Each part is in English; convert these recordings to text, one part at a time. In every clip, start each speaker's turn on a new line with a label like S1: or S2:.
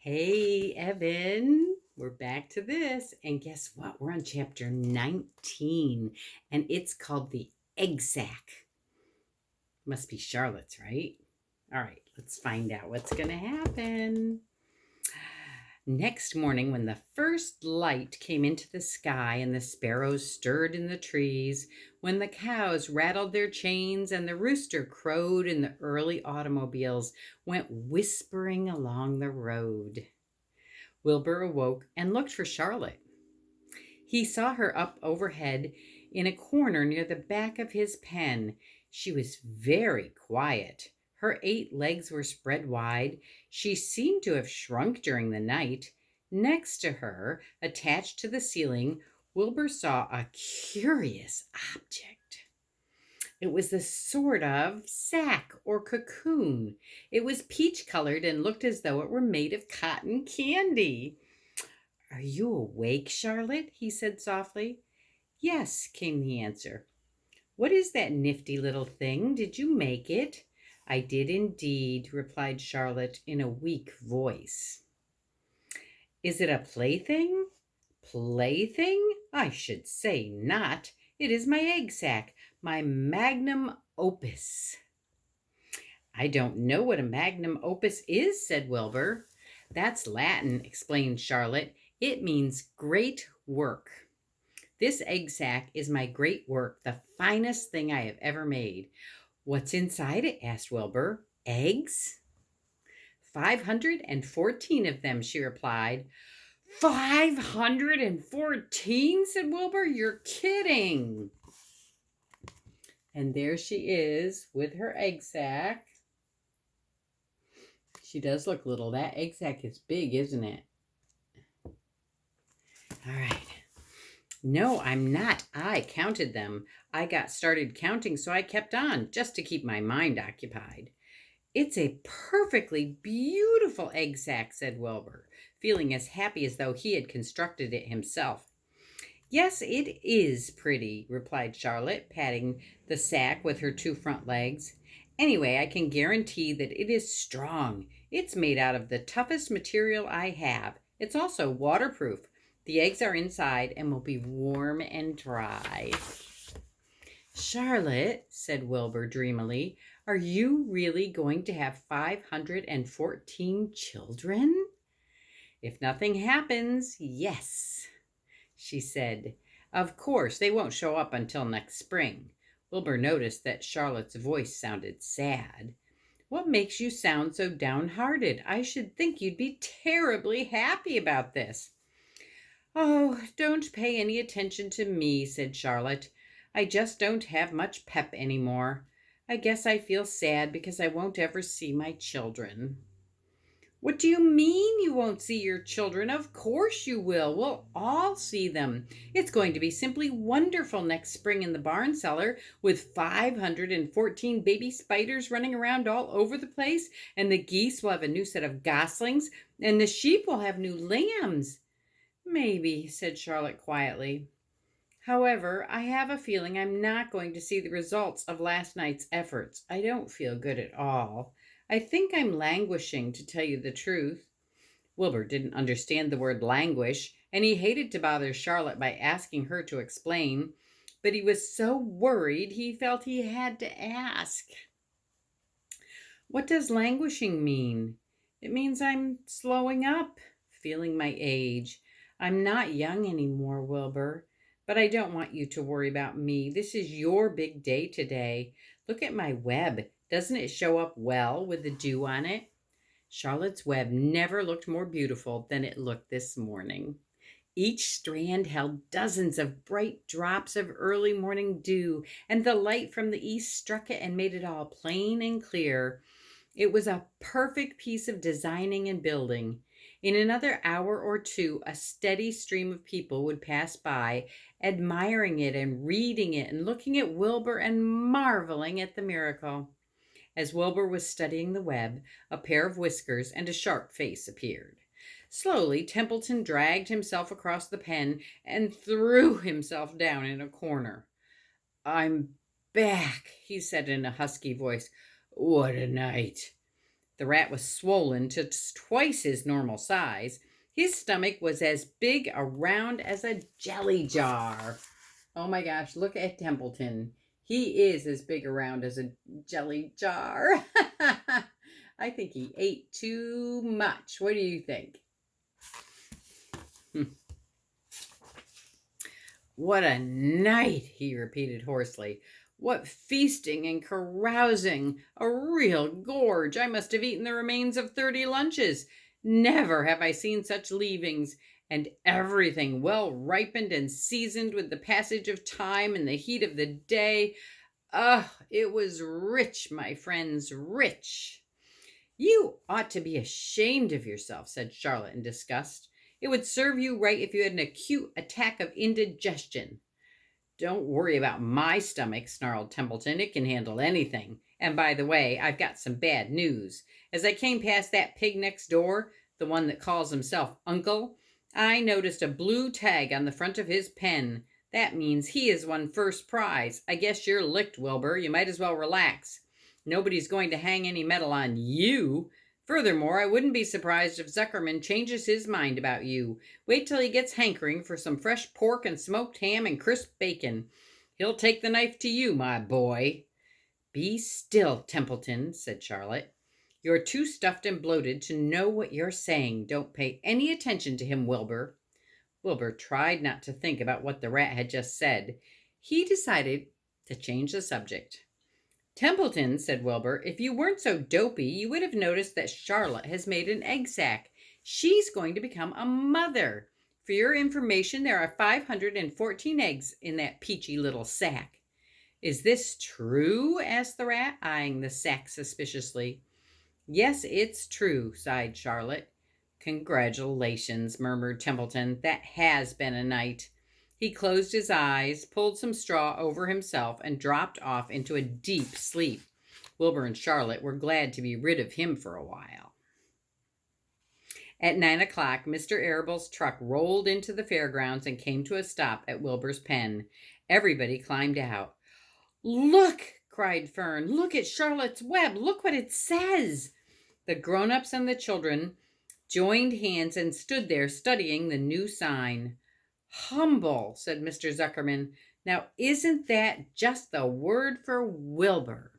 S1: Hey, Evan, we're back to this. And guess what? We're on chapter 19, and it's called the Egg Sac. Must be Charlotte's, right? All right, let's find out what's going to happen. Next morning, when the first light came into the sky and the sparrows stirred in the trees, when the cows rattled their chains and the rooster crowed and the early automobiles went whispering along the road, Wilbur awoke and looked for Charlotte. He saw her up overhead in a corner near the back of his pen. She was very quiet. Her 8 legs were spread wide. She seemed to have shrunk during the night. Next to her, attached to the ceiling, Wilbur saw a curious object. It was a sort of sack or cocoon. It was peach colored and looked as though it were made of cotton candy. "Are you awake, Charlotte?" he said softly. "Yes," came the answer. "What is that nifty little thing? Did you make it?" "I did indeed," replied Charlotte in a weak voice. "Is it a plaything?" "Plaything? I should say not. It is my egg sac, my magnum opus." "I don't know what a magnum opus is," said Wilbur. "That's Latin," explained Charlotte. "It means great work. This egg sac is my great work, the finest thing I have ever made." "What's inside it?" asked Wilbur. "Eggs?" 514 of them," she replied. 514, said Wilbur. "You're kidding." And there she is with her egg sac. She does look little. That egg sac is big, isn't it? All right. "No, I'm not. I counted them. I got started counting, so I kept on, just to keep my mind occupied." "It's a perfectly beautiful egg sac," said Wilbur, feeling as happy as though he had constructed it himself. "Yes, it is pretty," replied Charlotte, patting the sack with her 2 front legs. "Anyway, I can guarantee that it is strong. It's made out of the toughest material I have. It's also waterproof. The eggs are inside and will be warm and dry." "Charlotte," said Wilbur dreamily, "are you really going to have 514 children?" "If nothing happens, yes," she said. "Of course, they won't show up until next spring." Wilbur noticed that Charlotte's voice sounded sad. "What makes you sound so downhearted? I should think you'd be terribly happy about this." "Oh, don't pay any attention to me," said Charlotte. "I just don't have much pep anymore. I guess I feel sad because I won't ever see my children." "What do you mean you won't see your children? Of course you will. We'll all see them. It's going to be simply wonderful next spring in the barn cellar with 514 baby spiders running around all over the place, and the geese will have a new set of goslings, and the sheep will have new lambs." "Maybe," said Charlotte quietly. "However, I have a feeling I'm not going to see the results of last night's efforts. I don't feel good at all. I think I'm languishing, to tell you the truth." Wilbur didn't understand the word languish, and he hated to bother Charlotte by asking her to explain, but he was so worried he felt he had to ask. "What does languishing mean?" "It means I'm slowing up, feeling my age. I'm not young anymore, Wilbur. But I don't want you to worry about me. This is your big day today. Look at my web. Doesn't it show up well with the dew on it?" Charlotte's web never looked more beautiful than it looked this morning. Each strand held dozens of bright drops of early morning dew, and the light from the east struck it and made it all plain and clear. It was a perfect piece of designing and building. In another hour or two, a steady stream of people would pass by, admiring it and reading it and looking at Wilbur and marveling at the miracle. As Wilbur was studying the web, a pair of whiskers and a sharp face appeared. Slowly, Templeton dragged himself across the pen and threw himself down in a corner. "I'm back," he said in a husky voice. "What a night." The rat was swollen to twice his normal size. His stomach was as big around as a jelly jar. Oh my gosh, look at Templeton. He is as big around as a jelly jar. I think he ate too much. What do you think? What a night, he repeated hoarsely. What feasting and carousing! A real gorge! I must have eaten the remains of 30 lunches. Never have I seen such leavings, and everything well ripened and seasoned with the passage of time and the heat of the day. It was rich, my friends, rich. You ought to be ashamed of yourself, said Charlotte in disgust. It would serve you right if you had an acute attack of indigestion. Don't worry about my stomach, snarled Templeton. It can handle anything. And by the way, I've got some bad news. As I came past that pig next door, the one that calls himself Uncle, I noticed a blue tag on the front of his pen. That means he has won first prize. I guess you're licked, Wilbur. You might as well relax. Nobody's going to hang any medal on you. Furthermore, I wouldn't be surprised if Zuckerman changes his mind about you. Wait till he gets hankering for some fresh pork and smoked ham and crisp bacon. He'll take the knife to you, my boy. Be still, Templeton, said Charlotte. You're too stuffed and bloated to know what you're saying. Don't pay any attention to him, Wilbur. Wilbur tried not to think about what the rat had just said. He decided to change the subject. Templeton, said Wilbur, if you weren't so dopey, you would have noticed that Charlotte has made an egg sac. She's going to become a mother. For your information, there are 514 eggs in that peachy little sack. Is this true? Asked the rat, eyeing the sack suspiciously. Yes, it's true, sighed Charlotte. Congratulations, murmured Templeton. That has been a night. He closed his eyes, pulled some straw over himself, and dropped off into a deep sleep. Wilbur and Charlotte were glad to be rid of him for a while. At 9 o'clock, Mr. Arable's truck rolled into the fairgrounds and came to a stop at Wilbur's pen. Everybody climbed out. Look, cried Fern. Look at Charlotte's web. Look what it says. The grown-ups and the children joined hands and stood there studying the new sign. Humble, said Mr. Zuckerman. Now, isn't that just the word for Wilbur?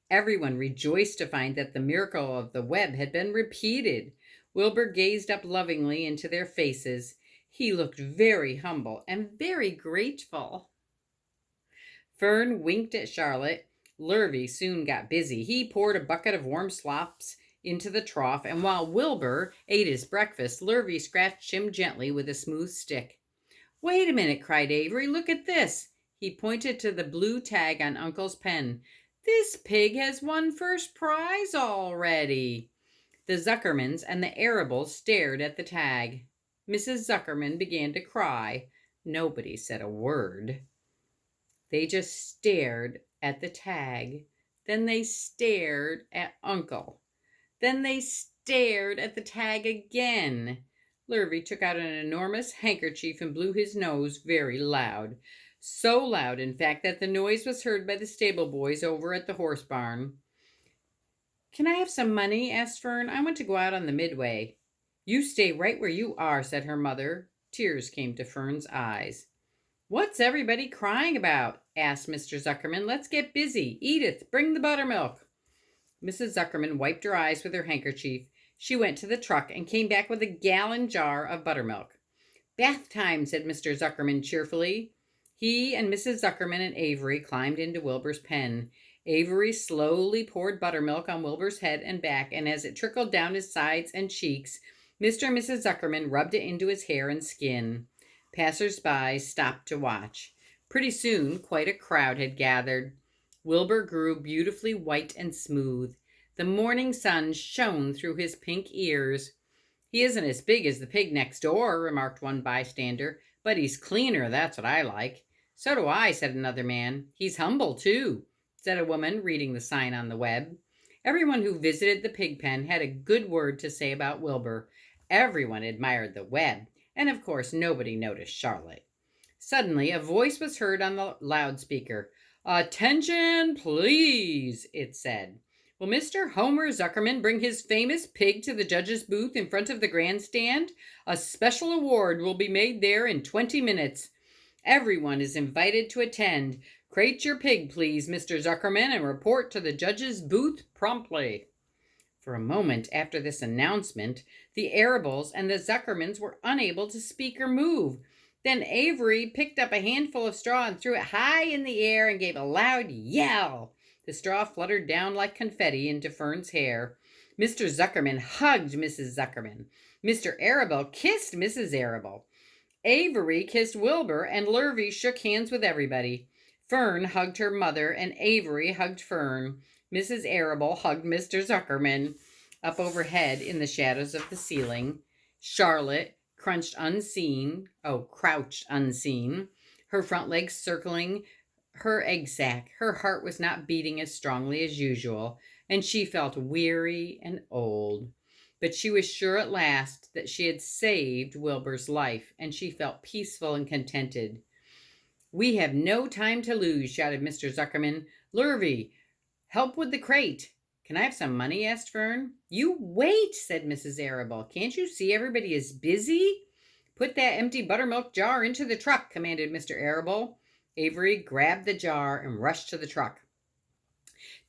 S1: Everyone rejoiced to find that the miracle of the web had been repeated. Wilbur gazed up lovingly into their faces. He looked very humble and very grateful. Fern winked at Charlotte. Lurvy soon got busy. He poured a bucket of warm slops into the trough, and while Wilbur ate his breakfast, Lurvy scratched him gently with a smooth stick. Wait a minute, cried Avery. Look at this. He pointed to the blue tag on Uncle's pen. This pig has won first prize already. The Zuckermans and the Arables stared at the tag. Mrs. Zuckerman began to cry. Nobody said a word. They just stared at the tag. Then they stared at Uncle. Then they stared at the tag again. Lurvy took out an enormous handkerchief and blew his nose very loud. So loud, in fact, that the noise was heard by the stable boys over at the horse barn. Can I have some money? Asked Fern. I want to go out on the midway. You stay right where you are, said her mother. Tears came to Fern's eyes. What's everybody crying about? Asked Mr. Zuckerman. Let's get busy. Edith, bring the buttermilk. Mrs. Zuckerman wiped her eyes with her handkerchief. She went to the truck and came back with a gallon jar of buttermilk. Bath time, said Mr. Zuckerman cheerfully. He and Mrs. Zuckerman and Avery climbed into Wilbur's pen. Avery slowly poured buttermilk on Wilbur's head and back, and as it trickled down his sides and cheeks, Mr. and Mrs. Zuckerman rubbed it into his hair and skin. Passers-by stopped to watch. Pretty soon, quite a crowd had gathered. Wilbur grew beautifully white and smooth. The morning sun shone through his pink ears. He isn't as big as the pig next door, remarked one bystander, but he's cleaner, that's what I like. So do I, said another man. He's humble, too, said a woman, reading the sign on the web. Everyone who visited the pig pen had a good word to say about Wilbur. Everyone admired the web, and of course nobody noticed Charlotte. Suddenly, a voice was heard on the loudspeaker. Attention, please, it said. Will Mr. Homer Zuckerman bring his famous pig to the judge's booth in front of the grandstand? A special award will be made there in 20 minutes. Everyone is invited to attend. Crate your pig, please, Mr. Zuckerman, and report to the judge's booth promptly. For a moment after this announcement, the Arables and the Zuckermans were unable to speak or move. Then Avery picked up a handful of straw and threw it high in the air and gave a loud yell. The straw fluttered down like confetti into Fern's hair. Mr. Zuckerman hugged Mrs. Zuckerman. Mr. Arable kissed Mrs. Arable. Avery kissed Wilbur, and Lurvy shook hands with everybody. Fern hugged her mother, and Avery hugged Fern. Mrs. Arable hugged Mr. Zuckerman. Up overhead in the shadows of the ceiling, Charlotte crouched unseen, her front legs circling her egg sac. Her heart was not beating as strongly as usual, and she felt weary and old. But she was sure at last that she had saved Wilbur's life, and she felt peaceful and contented. "We have no time to lose," shouted Mr. Zuckerman. "Lurvy, help with the crate." "Can I have some money?" asked Fern. "You wait," said Mrs. Arable. "Can't you see everybody is busy?" "Put that empty buttermilk jar into the truck," commanded Mr. Arable. Avery grabbed the jar and rushed to the truck.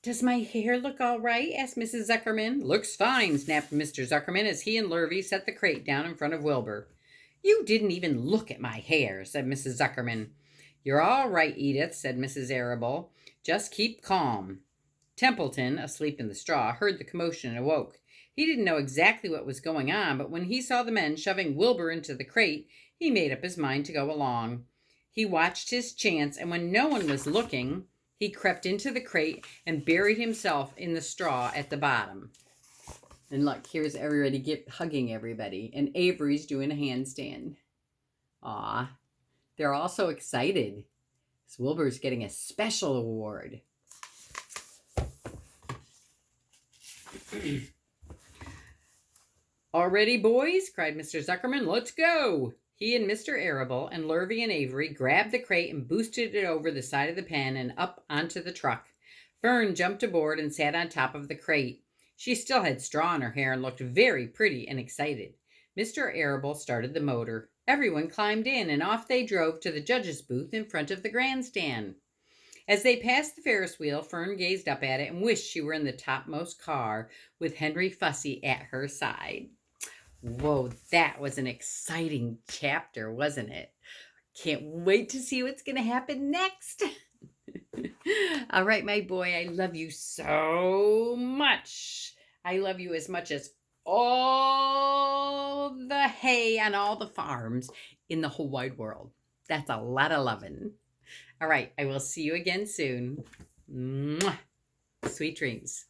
S1: "Does my hair look all right?" asked Mrs. Zuckerman. "Looks fine," snapped Mr. Zuckerman as he and Lurvy set the crate down in front of Wilbur. "You didn't even look at my hair," said Mrs. Zuckerman. "You're all right, Edith," said Mrs. Arable. "Just keep calm." Templeton, asleep in the straw, heard the commotion and awoke. He didn't know exactly what was going on, but when he saw the men shoving Wilbur into the crate, he made up his mind to go along. He watched his chance, and when no one was looking, he crept into the crate and buried himself in the straw at the bottom. And look, here's everybody hugging everybody, and Avery's doing a handstand. Aw, they're all so excited. Wilbur's getting a special award. "All ready, boys?" cried Mr. Zuckerman. "Let's go!" He and Mr. Arable and Lurvy and Avery grabbed the crate and boosted it over the side of the pen and up onto the truck. Fern jumped aboard and sat on top of the crate. She still had straw in her hair and looked very pretty and excited. Mr. Arable started the motor. Everyone climbed in, and off they drove to the judge's booth in front of the grandstand. As they passed the Ferris wheel, Fern gazed up at it and wished she were in the topmost car with Henry Fussy at her side. Whoa, that was an exciting chapter, wasn't it? Can't wait to see what's going to happen next. All right, my boy, I love you so much. I love you as much as all the hay on all the farms in the whole wide world. That's a lot of loving. All right, I will see you again soon. Mwah. Sweet dreams.